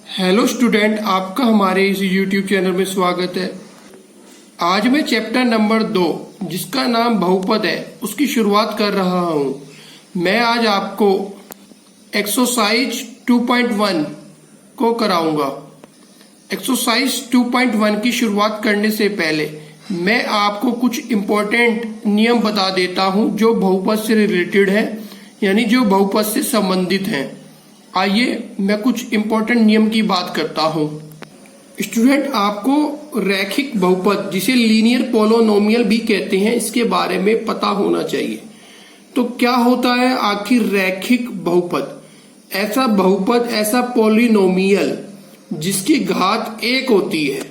Hello student, आपका हमारे इस YouTube चैनल में स्वागत है। आज मैं चैप्टर नंबर 2 जिसका नाम बहुपद है उसकी शुरुआत कर रहा हूं। मैं आज आपको एक्सरसाइज 2.1 को कराऊंगा। एक्सरसाइज 2.1 की शुरुआत करने से पहले मैं आपको कुछ इम्पोर्टेंट नियम बता देता हूं जो बहुपद से रिलेटेड है, यानी जो बहुपद से संबंधित हैं। आइए मैं कुछ इम्पोर्टेंट नियम की बात करता हूं। स्टूडेंट, आपको रैखिक बहुपद जिसे लीनियर पोलोनोमियल भी कहते हैं इसके बारे में पता होना चाहिए। तो क्या होता है आखिर रैखिक बहुपद? ऐसा बहुपद, ऐसा पोलिनोमियल जिसकी घात 1 होती है।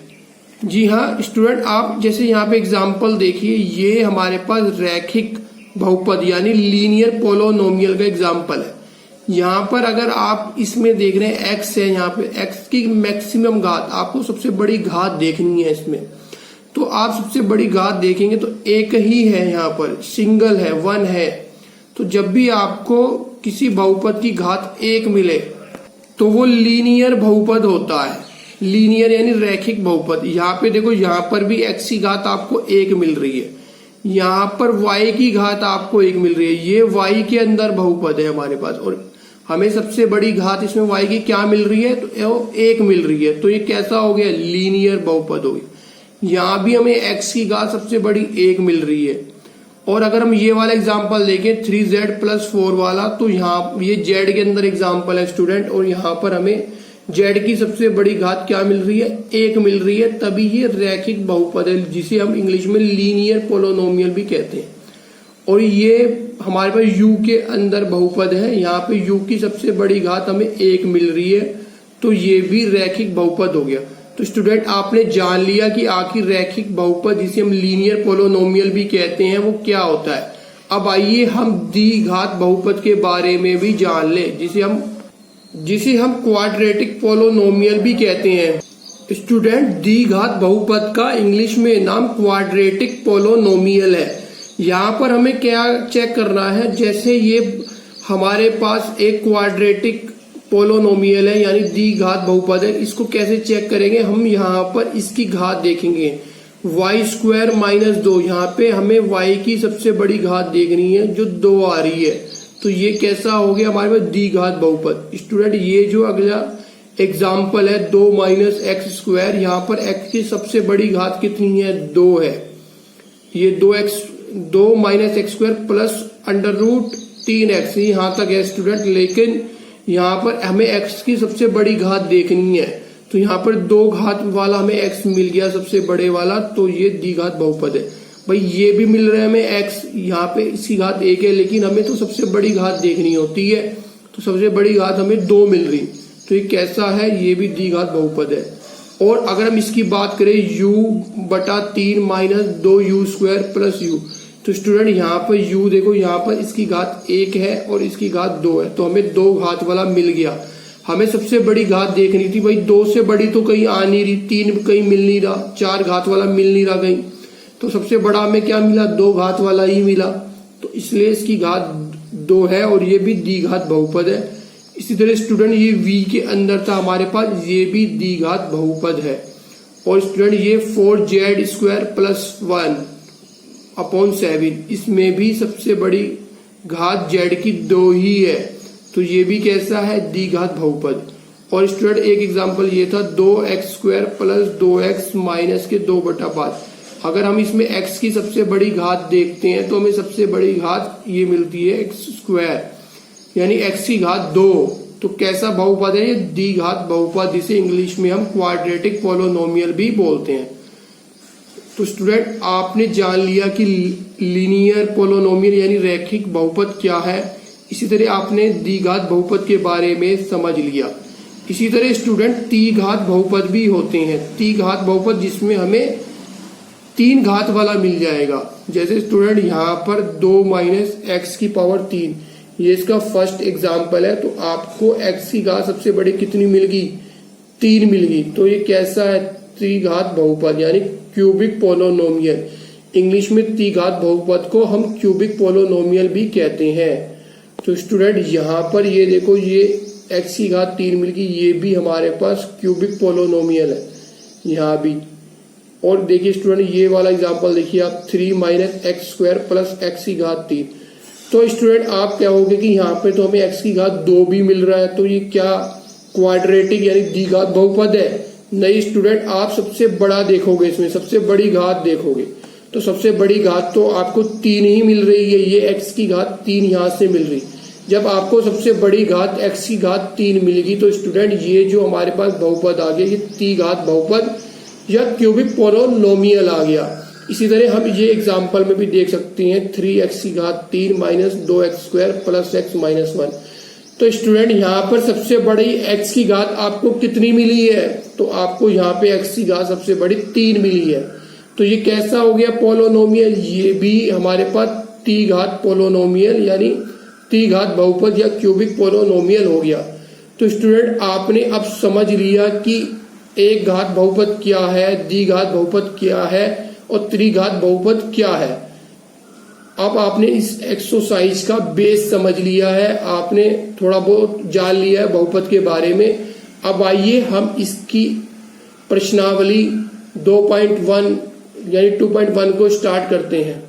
जी हाँ स्टूडेंट, आप जैसे यहाँ पे एग्जाम्पल देखिए, ये हमारे पास रैखिक बहुपद यानी लीनियर पोलोनोमियल का एग्जाम्पल है। यहाँ पर अगर आप इसमें देख रहे हैं x है, यहाँ पे x की मैक्सिमम घात, आपको सबसे बड़ी घात देखनी है इसमें। तो आप सबसे बड़ी घात देखेंगे तो एक ही है, यहाँ पर सिंगल है, 1 है। तो जब भी आपको किसी बहुपद की घात 1 मिले तो वो लीनियर बहुपद होता है। लीनियर यानी रैखिक बहुपद। यहाँ पे देखो, यहाँ पर भी x की घात आपको 1 मिल रही है, यहाँ पर y की घात आपको 1 मिल रही है। ये y के अंदर बहुपद है हमारे पास, और हमें सबसे बड़ी घात इसमें y की क्या मिल रही है? तो 1 मिल रही है। तो ये कैसा हो गया? लीनियर बहुपद हो गया। यहाँ भी हमें x की घात सबसे बड़ी 1 मिल रही है। और अगर हम ये वाला एग्जांपल देखें 3z+4 वाला, तो यहाँ ये z के अंदर एग्जांपल है स्टूडेंट, और यहाँ पर हमें z की सबसे बड़ी घात क्या मिल रही है? 1 मिल रही है। तभी ये रैखिक बहुपद है जिसे हम इंग्लिश में लीनियर पोलोनोमियल भी कहते हैं। और ये हमारे पास u के अंदर बहुपद है, यहाँ पे u की सबसे बड़ी घात हमें 1 मिल रही है। तो ये भी रैखिक बहुपद हो गया। तो स्टूडेंट, आपने जान लिया कि आखिर रैखिक बहुपद जिसे हम लीनियर पोलोनोमियल भी कहते हैं वो क्या होता है। अब आइए हम द्विघात बहुपद के बारे में भी जान ले, जिसे हम क्वाड्रेटिक पोलोनोमियल भी कहते हैं। स्टूडेंट, द्विघात बहुपद का इंग्लिश में नाम क्वाड्रेटिक पोलोनोमियल है। यहाँ पर हमें क्या चेक करना है? जैसे ये हमारे पास एक क्वाड्रेटिक पोलोनोमियल है यानी द्विघात बहुपद है, इसको कैसे चेक करेंगे? हम यहाँ पर इसकी घात देखेंगे, y² - 2। यहाँ पे हमें y की सबसे बड़ी घात देखनी है जो 2 आ रही है। तो ये कैसा हो गया हमारे पास? द्विघात बहुपद। स्टूडेंट, ये जो अगला एग्जाम्पल है 2 - x², यहाँ पर x की सबसे बड़ी घात कितनी है? 2 है। ये 2 - x² प्लस √3x यहाँ तक है स्टूडेंट। लेकिन यहाँ पर हमें x की सबसे बड़ी घात देखनी है, तो यहाँ पर 2 घात वाला हमें x मिल गया सबसे बड़े वाला, तो ये द्विघात बहुपद है। भाई ये भी मिल रहा है हमें x, यहाँ पे इसकी घात 1 है, लेकिन हमें तो सबसे बड़ी घात देखनी होती है, तो सबसे बड़ी घात हमें 2 मिल रही। तो ये कैसा है? ये भी द्विघात बहुपद है। और अगर हम इसकी बात करें u/3 - 2u² + u, तो स्टूडेंट यहाँ पर u देखो, यहाँ पर इसकी घात 1 है और इसकी घात 2 है, तो हमें 2 घात वाला मिल गया। हमें सबसे बड़ी घात देखनी थी, भाई 2 से बड़ी तो कहीं आ नहीं रही, 3 कहीं मिल नहीं रहा, 4 घात वाला मिल नहीं रहा कहीं, तो सबसे बड़ा हमें क्या मिला? 2 घात वाला ही मिला। तो इसलिए इसकी घात 2 है और ये भी द्विघात बहुपद है। इसी तरह स्टूडेंट, ये v के अंदर था हमारे पास, ये भी द्विघात बहुपद है। और स्टूडेंट, ये 4z² + 1/7, इसमें भी सबसे बड़ी घात z की 2 ही है, तो ये भी कैसा है? द्विघात बहुपद। और स्टूडेंट, एक एग्जांपल ये था 2x² + 2x - 2/5। अगर हम इसमें x की सबसे बड़ी घात देखते हैं तो हमें सबसे बड़ी घात ये मिलती है x² यानी x की घात 2। तो कैसा बहुपद है? ये द्विघात बहुपद, जिसे इंग्लिश में हम क्वाड्रेटिक पोलोनोमियल भी बोलते हैं। तो स्टूडेंट, आपने जान लिया कि लीनियर पोलोनोमियल यानी रैखिक बहुपद क्या है। इसी तरह आपने द्विघात बहुपद के बारे में समझ लिया। इसी तरह स्टूडेंट, त्रिघात बहुपद भी होते हैं। त्रिघात बहुपद जिसमें हमें 3 घात वाला मिल जाएगा। जैसे स्टूडेंट, यहाँ पर 2 - x⁻3, ये इसका फर्स्ट एग्जाम्पल है। तो आपको x की घात सबसे बड़ी कितनी मिल गई? 3 मिल गई। तो ये कैसा है? त्रिघात बहुपद यानी क्यूबिक पोलोनोमियल। इंग्लिश में त्रिघात बहुपद को हम क्यूबिक पोलोनोमियल भी कहते हैं। तो स्टूडेंट, यहाँ पर ये देखो, ये x की घात 3 मिल गई। ये भी हमारे पास क्यूबिक पोलोनोमियल है यहाँ भी। और देखिए स्टूडेंट ये वाला एग्जांपल देखिए आप 3 minus x square plus x की घात 3। तो स्टूडेंट आप क्या होगे कि यहाँ पे तो हमें x की घात 2 भी मिल रहा है, तो ये क्या क्वाड्रेटिक यानी द्विघात बहुपद है? नहीं स्टूडेंट, आप सबसे बड़ा देखोगे, इसमें सबसे बड़ी घात देखोगे तो सबसे बड़ी घात तो आपको 3 ही मिल रही है। ये x की घात 3 यहाँ से मिल रही। जब आपको सबसे बड़ी घात x की घात 3 मिलेगी तो स्टूडेंट ये जो हमारे पास बहुपद आ गया ये द्विघात बहुपद या क्यूबिक पोलोनोमियल आ गया। इसी तरह हम ये एग्जाम्पल में भी देख सकते हैं 3x की घात 3 minus 2x square plus x minus 1। तो स्टूडेंट यहाँ पर सबसे बड़ी x की घात आपको कितनी मिली है? तो आपको यहाँ पे x की घात सबसे बड़ी 3 मिली है। तो ये कैसा हो गया पोलोनोमियल? ये भी हमारे पास द्विघात पोलोनोमियल यानी द्विघात बहुपद या क्यूबिक पोलोनोमियल हो गया। तो स्टूडेंट आपने अब समझ लिया कि एक घात बहुपद क्या है, द्विघात बहुपद क्या है और त्रिघात बहुपद क्या है। अब आपने इस एक्सरसाइज का बेस समझ लिया है, आपने थोड़ा बहुत जान लिया है बहुपद के बारे में। अब आइए हम इसकी प्रश्नावली 2.1 यानी 2.1 को स्टार्ट करते हैं।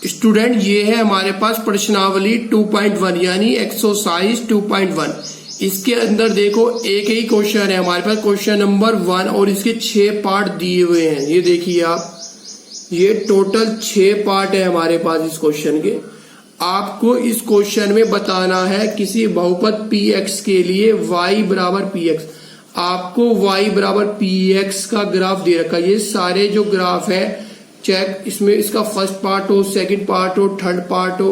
स्टूडेंट ये है हमारे पास प्रश्नावली 2.1 यानी एक्सरसाइज 2.1। इसके अंदर देखो एक ही क्वेश्चन है हमारे पास, क्वेश्चन नंबर 1, और इसके 6 पार्ट दिए हुए हैं। ये देखिए आप, ये टोटल 6 पार्ट है हमारे पास इस क्वेश्चन के। आपको इस क्वेश्चन में बताना है किसी बहुपद px के लिए y बराबर px। आपको y बराबर px का ग्राफ दे रखा है। ये सारे जो ग्राफ है चेक, इसमें इसका फर्स्ट पार्ट हो, सेकंड पार्ट हो, थर्ड पार्ट हो,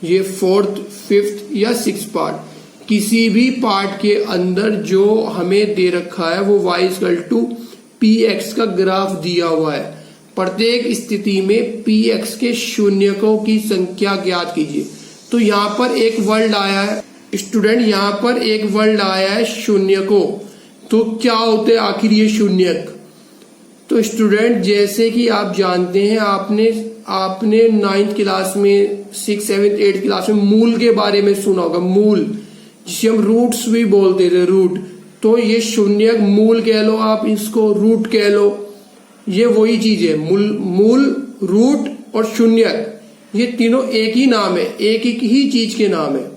ये फोर्थ, फिफ्थ या सिक्स पार्ट, किसी भी पार्ट के अंदर जो हमें दे रखा है वो y इक्वल टू px का ग्राफ दिया हुआ है। प्रत्येक स्थिति में px के शून्यकों की संख्या ज्ञात कीजिए। तो यहाँ पर एक वर्ड आया है स्टूडेंट, यहाँ पर एक वर्ड आया है शून्यकों। तो क्या होते हैं आखिर ये शून्यक? तो स्टूडेंट जैसे कि आप जानते हैं, आपने 9th क्लास में 6th 7th 8th क्लास में मूल के बारे में सुना होगा। मूल जिसे हम रूट्स भी बोलते थे, रूट। तो ये शून्यक मूल कह लो, आप इसको रूट कह लो, ये वही चीज है। मूल, रूट और शून्यक, ये तीनों एक ही नाम है, एक ही चीज के नाम है।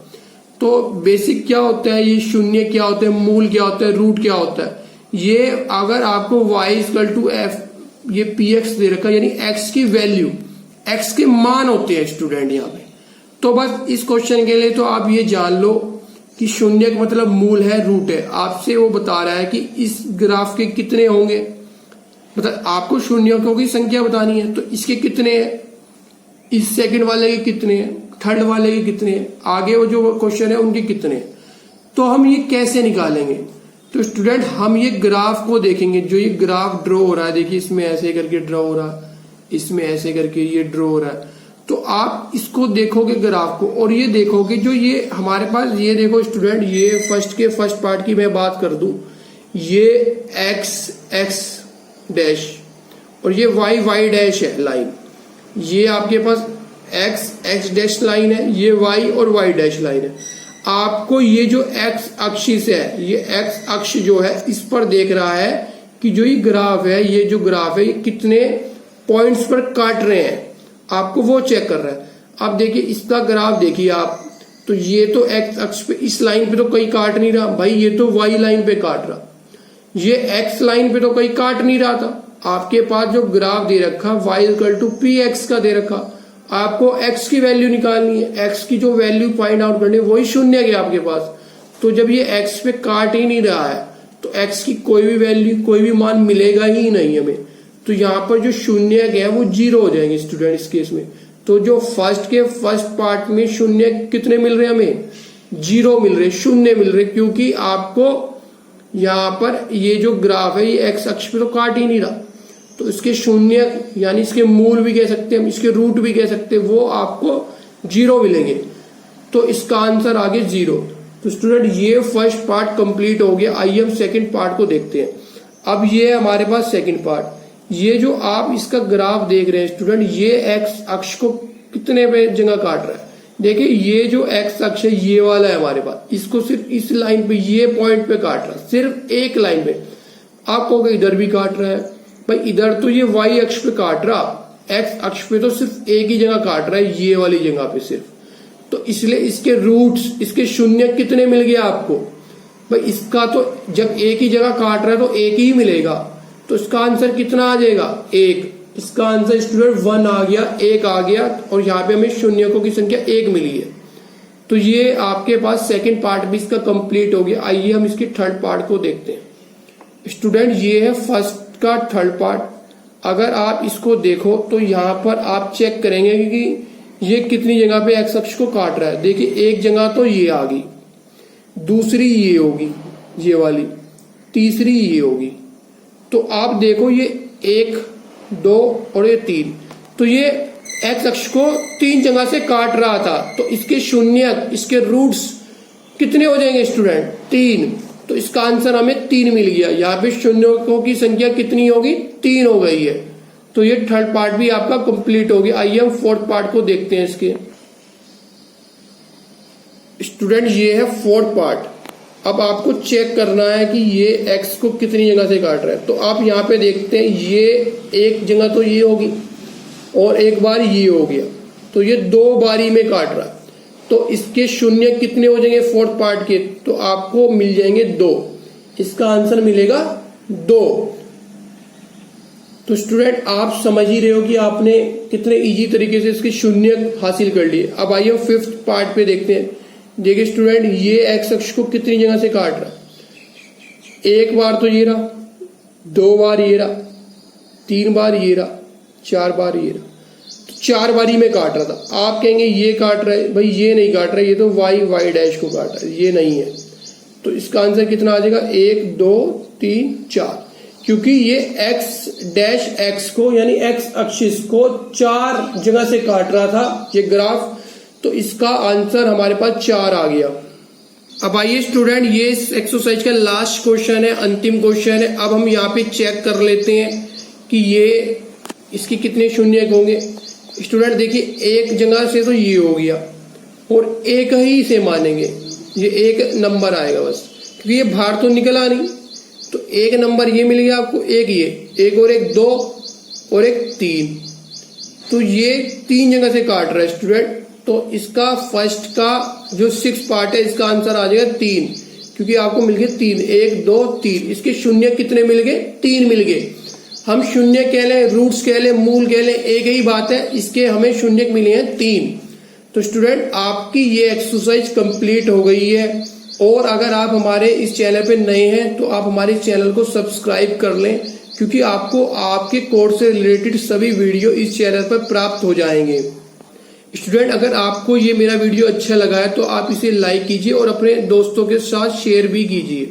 तो बेसिक क्या होता है, ये शून्य क्या होता है, मूल क्या होता है, रूट क्या होता है। ये अगर आपको y इक्वल टू एफ, ये px दे रखा है यानी x की वैल्यू, x के मान होते हैं स्टूडेंट यहाँ पे। तो बस इस क्वेश्चन के लिए तो आप ये जान लो कि शून्य का मतलब मूल है, रूट है। आपसे वो बता रहा है कि इस ग्राफ के कितने होंगे, मतलब आपको शून्यकों की संख्या बतानी है। तो इसके कितने हैं, इस सेकंड वाले के कितने हैं, थर्ड वाले के कितने हैं, आगे वो जो क्वेश्चन है उनके कितने हैं। तो हम ये कैसे निकालेंगे? तो स्टूडेंट हम ये ग्राफ को देखेंगे। जो ये ग्राफ ड्रॉ हो रहा है, देखिए इसमें ऐसे करके ड्रॉ हो रहा है, इसमें ऐसे करके ये ड्रॉ हो रहा है। तो आप इसको देखोगे ग्राफ को, और ये देखोगे जो ये हमारे पास, ये देखो स्टूडेंट, ये फर्स्ट पार्ट की मैं बात कर दूं, ये x डैश और ये y डैश है लाइन। ये आपके पास x डैश लाइन है, ये y और y डैश लाइन है। आपको ये जो x अक्ष है, ये x अक्ष जो है इस पर देख रहा है कि जो ये ग्राफ है, ये जो ग्राफ है ये कितने पॉइंट्स पर काट रहे हैं, आपको वो चेक कर रहा है। अब देखिए इसका ग्राफ देखिए आप, तो ये तो x अक्ष पे, इस लाइन पे तो कहीं काट नहीं रहा भाई, ये तो y लाइन पे काट रहा, ये x लाइन पे तो कहीं काट नहीं रहा था। आपके पास जो ग्राफ दे रखा y इक्वल टू px का दे रखा, आपको x की वैल्यू निकालनी है। x की जो वैल्यू फाइंड आउट करनी है वही शून्य है आपके पास। तो जब ये x पे काट ही नहीं रहा है तो x की कोई भी वैल्यू, कोई भी मान मिलेगा ही नहीं हमें। तो यहाँ पर जो शून्य है वो 0 हो जाएंगे स्टूडेंट इस केस में। तो जो फर्स्ट पार्ट में शून्य कितने मिल रहे हैं हमें, 0 मिल रहे, शून्य मिल रहे, क्योंकि आपको यहाँ पर ये जो ग्राफ है ये x अक्ष पे तो काट ही नहीं रहा। तो इसके शून्य यानी इसके मूल भी कह सकते हैं हम, इसके रूट भी कह सकते हैं, वो आपको 0 मिलेंगे। तो इसका आंसर आगे 0। तो स्टूडेंट ये फर्स्ट पार्ट कंप्लीट हो गया। आइए हम सेकंड पार्ट को देखते हैं। अब ये है हमारे पास सेकंड पार्ट। ये जो आप इसका ग्राफ देख रहे हैं स्टूडेंट, ये x अक्ष को कितने पे जगह काट रहा है, देखिए ये जो एक्स अक्ष है ये वाला है हमारे पास, इसको सिर्फ इस लाइन पे ये पॉइंट पे काट रहा है, सिर्फ एक लाइन पे। आप कहोगे इधर भी काट रहा है, भाई इधर तो ये वाई अक्ष पे काट रहा, एक्स अक्ष पे तो सिर्फ एक ही जगह काट रहा है, ये वाली जगह पे सिर्फ। तो इसलिए इसके रूट्स, इसके शून्य कितने मिल गए आपको? भाई इसका तो जब एक ही जगह काट रहा है तो एक ही मिलेगा, तो इसका आंसर कितना आ जाएगा? 1। इसका आंसर स्टूडेंट 1 आ गया, 1 आ गया, और यहाँ पे हमें शून्यकों की संख्या 1 मिली है। तो ये आपके पास सेकंड पार्ट भी इसका कंप्लीट हो गया। आइए हम इसके थर्ड पार्ट को देखते हैं। स्टूडेंट ये है फर्स्ट का थर्ड पार्ट। अगर आप इसको देखो तो यहाँ पर आप चेक करेंगे कि ये कितनी जगह पे एक्स अक्ष को काट रहा है। देखिए एक जगह तो ये आ गई, दूसरी ये होगी ये वाली, तीसरी ये होगी। तो आप देखो ये 1, 2 और ये 3, तो ये एक्स अक्ष को 3 जगह से काट रहा था। तो इसके शून्य, इसके रूट्स कितने हो जाएंगे स्टूडेंट? 3। तो इसका आंसर हमें 3 मिल गया। यहाँ पे शून्यों की संख्या कितनी होगी? 3 हो गई है। तो ये थर्ड पार्ट भी आपका कंप्लीट हो गया। आइए हम फोर्थ पार्ट को देखते हैं इसके। स्टूडेंट ये है फोर्थ पार्ट। अब आपको चेक करना है कि ये x को कितनी जगह से काट रहा है। तो आप यहाँ पे देखते हैं ये एक जगह तो ये होगी और एक बार ये हो गया, तो ये 2 बारी में काट रहा है। तो इसके शून्य कितने हो जाएंगे फोर्थ पार्ट के? तो आपको मिल जाएंगे 2। इसका आंसर मिलेगा 2। तो स्टूडेंट आप समझ ही रहे हो कि आपने कितने इजी तरीके से इसके शून्य हासिल कर लिए। अब आइए हम फिफ्थ पार्ट पे देखते हैं। देखिए स्टूडेंट ये एक्स अक्ष को कितनी जगह से काट रहा है? एक बार तो ये रहा, 2 बार ये रहा, 3 बार ये रहा, 4 बार ये रहा। तो 4 बारी में काट रहा था। आप कहेंगे ये काट रहा है, भाई ये नहीं काट रहा है, ये तो वाई डैश को काट रहा है, ये नहीं है। तो इसका आंसर कितना आ जाएगा? 1, 2, 3, 4। क्योंकि ये एक्स डैश एक्स को यानी एक्स अक्ष को 4 जगह से काट रहा था ये ग्राफ। तो इसका आंसर हमारे पास 4 आ गया। अब आइए स्टूडेंट ये इस एक्सरसाइज का लास्ट क्वेश्चन है, अंतिम क्वेश्चन है। अब हम यहाँ पे चेक कर लेते हैं कि ये इसके कितने शून्य होंगे। स्टूडेंट देखिए एक जगह से तो ये हो गया और एक ही से मानेंगे, ये एक नंबर आएगा बस, क्योंकि ये बाहर तो निकला नहीं। तो एक नंबर ये मिल गया आपको, एक ये, एक और एक 2 और एक 3। तो ये 3 जगह से काट रहा है स्टूडेंट। तो इसका फर्स्ट का जो 6 पार्ट है इसका आंसर आ जाएगा 3, क्योंकि आपको मिल गए 3, 1, 2, 3। इसके शून्य कितने मिल गए? 3 मिल गए। हम शून्य कह लें, रूट्स कह लें, मूल कह लें, एक ही बात है। इसके हमें शून्य मिले हैं 3। तो स्टूडेंट आपकी ये एक्सरसाइज कंप्लीट हो गई है। और अगर आप हमारे इस चैनल पे नए हैं तो आप हमारे चैनल को सब्सक्राइब कर लें, क्योंकि आपको आपके कोर्स से रिलेटेड सभी वीडियो इस चैनल पर प्राप्त हो जाएंगे। स्टूडेंट अगर आपको ये मेरा वीडियो अच्छा लगा है तो आप इसे लाइक कीजिए और अपने दोस्तों के साथ शेयर भी कीजिए।